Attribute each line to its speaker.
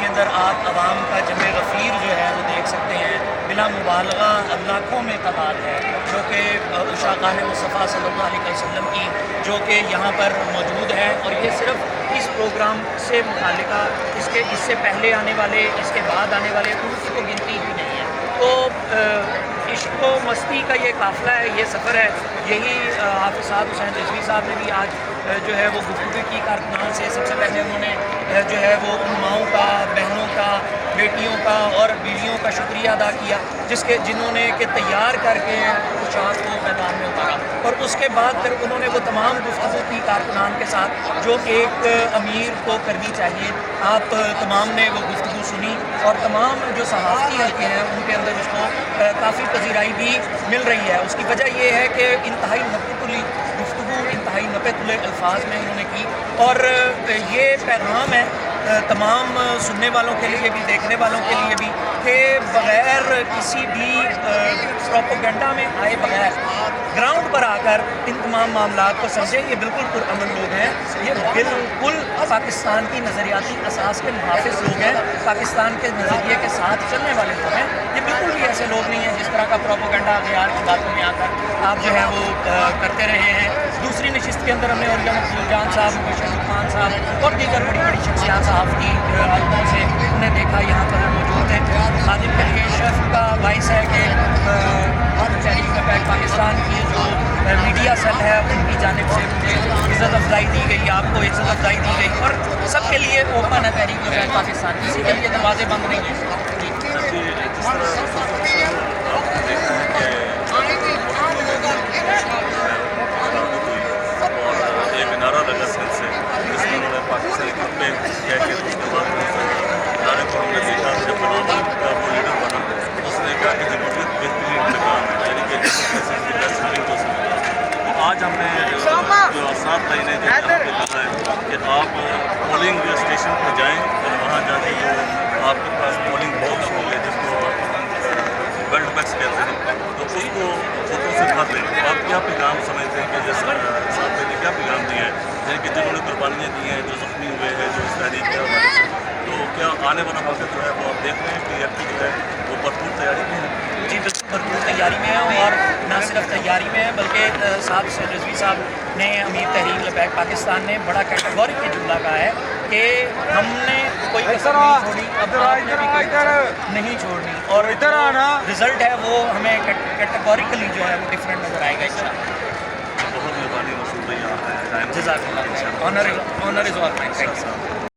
Speaker 1: کے اندر آپ عوام کا جمع غفیر جو ہے وہ دیکھ سکتے ہیں، بلا مبالغہ لاکھوں میں تعداد ہے جو کہ عشاقان مصطفیٰ صلی اللہ علیہ وسلم کی جو کہ یہاں پر موجود ہے، اور یہ صرف اس پروگرام سے متعلقہ اس سے پہلے آنے والے، اس کے بعد آنے والے اس کو گنتی ہی نہیں ہے۔ تو عشق و مستی کا یہ قافلہ ہے، یہ سفر ہے، یہی حافظ صاحب حسین رضوی صاحب نے بھی آج جو ہے وہ گفتگو کی کارکنان سے سب سے پہلے انہوں نے جو ہے وہ ان ماؤں کا، بہنوں کا، بیٹیوں کا اور بیویوں کا شکریہ ادا کیا جنہوں نے کہ تیار کر کے پوشاک کو میدان میں اتارا، اور اس کے بعد پھر انہوں نے وہ تمام گفتگو کی کارکنان کے ساتھ جو ایک امیر کو کرنی چاہیے۔ آپ تمام نے وہ گفتگو سنی، اور تمام جو صحافتی حلقے ہیں ان کے اندر اس کو کافی پذیرائی بھی مل رہی ہے۔ اس کی وجہ یہ ہے کہ انتہائی نپتلی گفتگو، انتہائی نپتلے الفاظ میں انہوں نے کی، اور یہ پیغام ہے تمام سننے والوں کے لیے بھی، دیکھنے والوں کے لیے بھی، کہ بغیر کسی بھی پروپیگنڈا میں آئے بغیر گراؤنڈ پر آ کر ان تمام معاملات کو سمجھیں۔ یہ بالکل پرامن لوگ ہیں، یہ بالکل پاکستان کی نظریاتی اساس کے محافظ لوگ ہیں، پاکستان کے نظریے کے ساتھ چلنے والے لوگ ہیں۔ یہ بالکل بھی ایسے لوگ نہیں ہیں جس طرح کا پروپیگنڈا غیار کی باتوں میں آ کر آپ جو ہے وہ کرتے رہے ہیں۔ دوسری نشست کے اندر ہم نے اولیاء مقبول جان صاحب، مبشر لقمان صاحب اور دیگر بڑی بڑی شخصیات صحافتی حلقوں سے انہیں دیکھا، یہاں پر موجود ہیں۔ خادم کے لیے شرف کا باعث ہے کہ تحریک پاکستان کی جو میڈیا سیل ہے ان کی جانب سے مجھے عزت افزائی دی گئی، آپ کو عزت افزائی دی گئی، اور سب کے لیے اوپن ہے تحریک پاکستان، کسی کے لیے دروازے بند نہیں ہیں۔
Speaker 2: ایک نعرہ لگا سن سے جس میں انہوں نے پاکستانی خطبے کہہ کے اس کے بعد نعرے کو ہم نے دیکھا جب بنانا کا وہ لیڈر بنا، اس نے کہا کہ جمہوریت بہترین انتقام ہے، یعنی کہ تو آج ہم نے جو 7 مہینے جو یہاں پہ کہا ہے کہ آپ پولنگ اسٹیشن پہ جائیں اور وہاں جا کے جو آپ کے پاس پولنگ باکس ہوں گے جس کو بیلٹ بیکس کہتے ہیں، تو اس کو فوٹو سے بھر لیں۔ آپ کیا پیغام سمجھتے ہیں کہ جیسے صاحب نے کیا پیغام دیا ہے، یعنی کہ جنہوں نے قربانیاں دی ہیں، جو زخمی ہوئے ہیں، جو اس تحریک کے حوالے سے، تو کیا آنے والا وقت جو ہے وہ آپ دیکھ رہے ہیں کہ ایف جو ہے وہ بھرپور تیاری میں ہے؟
Speaker 1: جی بالکل بھرپور تیاری میں ہے، اور نہ صرف تیاری میں ہے بلکہ صاحب حسین رضوی صاحب نے، امیر تحریک لبیک پاکستان نے بڑا کیٹیگورک یہ جملہ کہا ہے کہ ہم نے کوئی کسر نہیں چھوڑی، اب آپ نے بھی کوئی کسر نہیں چھوڑنی، اور رزلٹ ہے وہ ہمیں کیٹیگوریکلی جو ہے وہ ڈفرینٹ نظر آئے گا انشاءاللہ۔
Speaker 2: بہت مہربانی رسول بھائی، آپ ہیں
Speaker 1: جزاک اللہ، honour is all mine, thank you.